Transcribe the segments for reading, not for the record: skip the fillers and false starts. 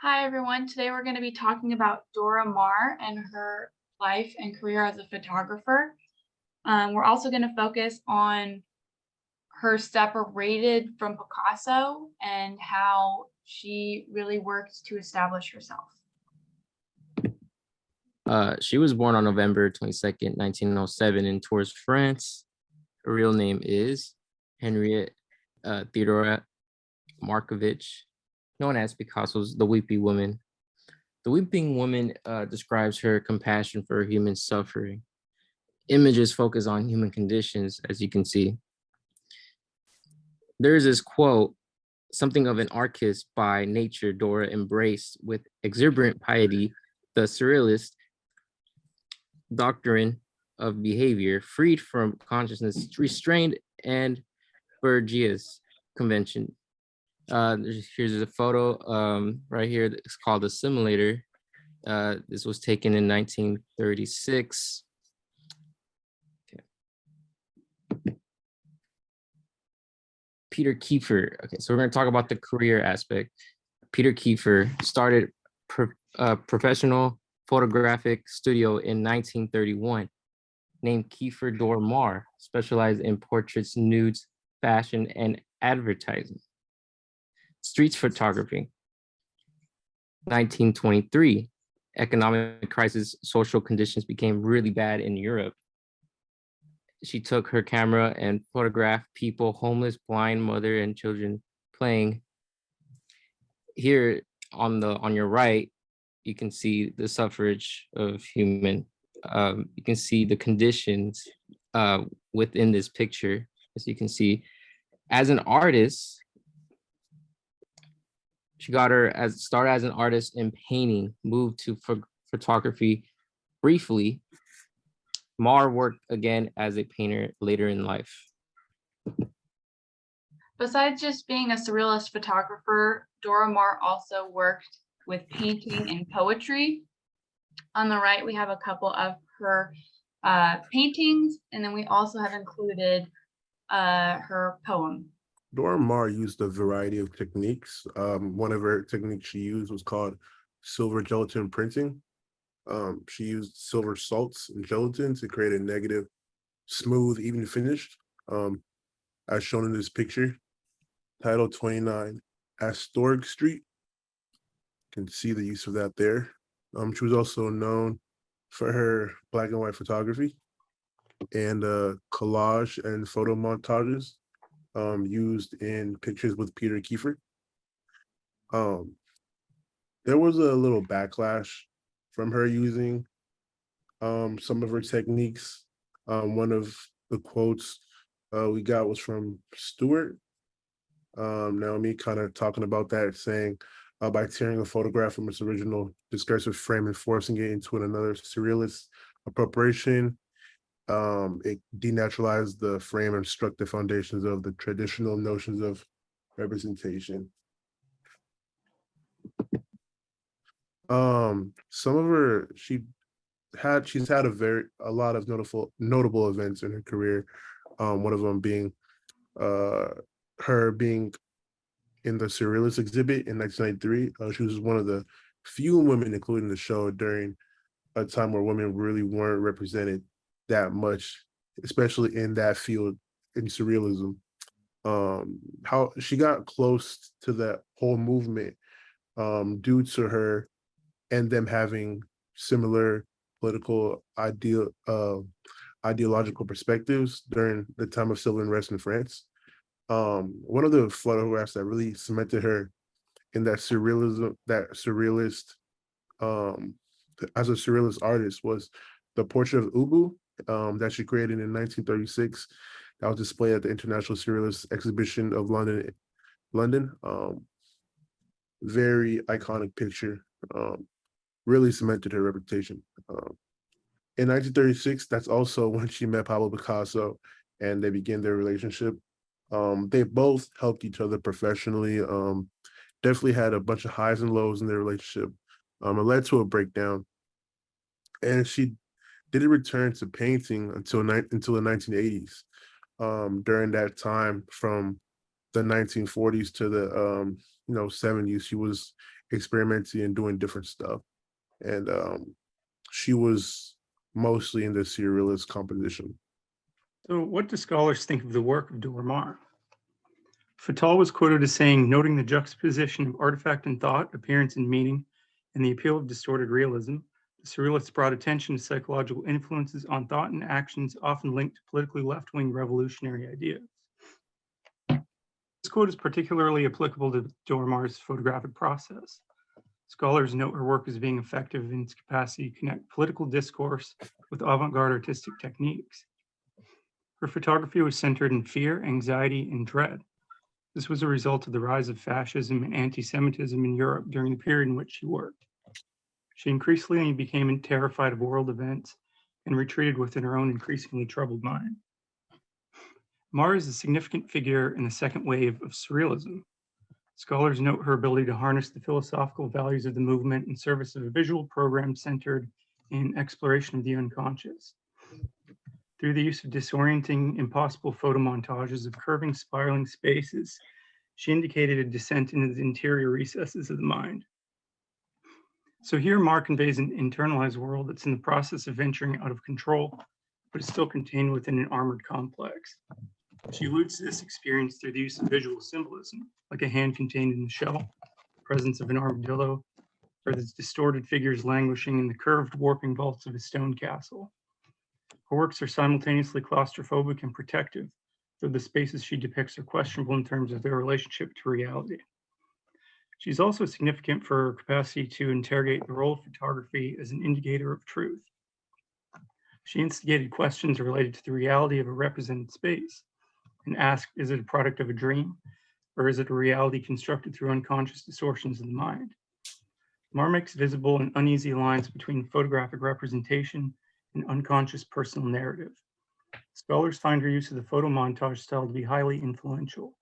Hi, everyone. Today we're going to be talking about Dora Maar and her life and career as a photographer. We're also going to focus on her separated from Picasso and how she really worked to establish herself. She was born on November 22nd, 1907 in Tours, France. Her real name is Henriette Theodora Markovitch, known as Picasso's The Weeping Woman. The Weeping Woman describes her compassion for human suffering. Images focus on human conditions, as you can see. There is this quote, something of an artist by nature, Dora embraced with exuberant piety the surrealist doctrine of behavior, freed from consciousness, restrained, and Bergia's convention. Here's a photo right here. It's called a simulator. This was taken in 1936. Okay. Peter Kiefer. Okay, so we're going to talk about the career aspect. Peter Kiefer started professional photographic studio in 1931, named Kiefer Dora Maar, specialized in portraits, nudes, fashion, and advertising. Street photography. 1923, economic crisis, social conditions became really bad in Europe. She took her camera and photographed people, homeless, blind, mother, and children playing. Here on your right, you can see the suffrage of human. You can see the conditions within this picture. As you can see, as an artist, she started as an artist in painting, moved to photography briefly. Maar worked again as a painter later in life. Besides just being a surrealist photographer, Dora Maar also worked with painting and poetry. On the right, we have a couple of her paintings, and then we also have included her poem. Dora Maar used a variety of techniques. One of her techniques she used was called silver gelatin printing. She used silver salts and gelatin to create a negative, smooth, even finished, as shown in this picture. Title 29, Astorg Street. You can see the use of that there. She was also known for her black and white photography and collage and photo montages used in pictures with Peter Kiefer. There was a little backlash from her using some of her techniques. One of the quotes we got was from Stewart. Naomi kind of talking about that, saying, by tearing a photograph from its original discursive frame and forcing it into another surrealist appropriation, it denaturalized the frame and struck the foundations of the traditional notions of representation. Some of her she's had a lot of notable events in her career. One of them being her being in the Surrealist exhibit in 1993. She was one of the few women included in the show during a time where women really weren't represented that much, especially in that field in surrealism. How she got close to that whole movement due to her and them having similar political ideological perspectives during the time of civil unrest in France. One of the photographs that really cemented her in that surrealist, as a surrealist artist was the portrait of Ubu that she created in 1936. That was displayed at the International Surrealist Exhibition of London. Very iconic picture. Really cemented her reputation. In 1936, that's also when she met Pablo Picasso and they began their relationship. They both helped each other professionally. Definitely had a bunch of highs and lows in their relationship. It led to a breakdown. And she didn't return to painting until the 1980s. During that time, from the 1940s to the 70s. She was experimenting and doing different stuff, and she was mostly into surrealist composition. So what do scholars think of the work of Dora Maar? Fatal was quoted as saying, noting the juxtaposition of artifact and thought, appearance and meaning, and the appeal of distorted realism, the surrealists brought attention to psychological influences on thought and actions often linked to politically left-wing revolutionary ideas. This quote is particularly applicable to Dora Maar's photographic process. Scholars note her work as being effective in its capacity to connect political discourse with avant-garde artistic techniques. Her photography was centered in fear, anxiety, and dread. This was a result of the rise of fascism and anti-Semitism in Europe during the period in which she worked. She increasingly became terrified of world events and retreated within her own increasingly troubled mind. Maar is a significant figure in the second wave of surrealism. Scholars note her ability to harness the philosophical values of the movement in service of a visual program centered in exploration of the unconscious. Through the use of disorienting, impossible photo montages of curving, spiraling spaces, she indicated a descent into the interior recesses of the mind. So here, Maar conveys an internalized world that's in the process of venturing out of control, but is still contained within an armored complex. She alludes to this experience through the use of visual symbolism, like a hand contained in the shell, the presence of an armadillo, or the distorted figures languishing in the curved, warping vaults of a stone castle. Her works are simultaneously claustrophobic and protective, though the spaces she depicts are questionable in terms of their relationship to reality. She's also significant for her capacity to interrogate the role of photography as an indicator of truth. She instigated questions related to the reality of a represented space and asked, is it a product of a dream, or is it a reality constructed through unconscious distortions of the mind? Maar makes visible an uneasy lines between photographic representation and unconscious personal narrative. Scholars find her use of the photo montage style to be highly influential.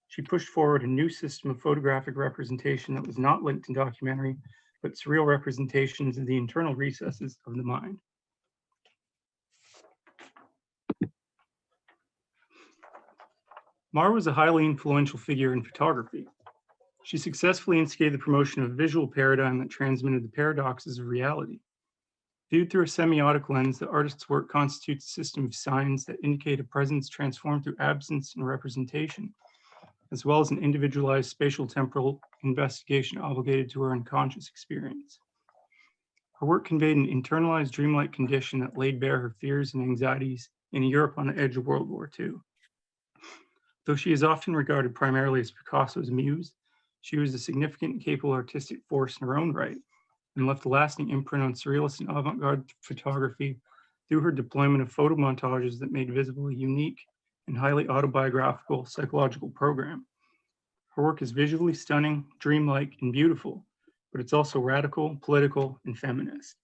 She pushed forward a new system of photographic representation that was not linked to documentary, but surreal representations of the internal recesses of the mind. Maar was a highly influential figure in photography. She successfully instigated the promotion of a visual paradigm that transmitted the paradoxes of reality. Viewed through a semiotic lens, the artist's work constitutes a system of signs that indicate a presence transformed through absence and representation, as well as an individualized spatial temporal investigation obligated to her unconscious experience. Her work conveyed an internalized dreamlike condition that laid bare her fears and anxieties in a Europe on the edge of World War II. Though she is often regarded primarily as Picasso's muse, she was a significant and capable artistic force in her own right, and left a lasting imprint on surrealist and avant-garde photography through her deployment of photo montages that made visible a unique and highly autobiographical psychological program. Her work is visually stunning, dreamlike, and beautiful, but it's also radical, political, and feminist.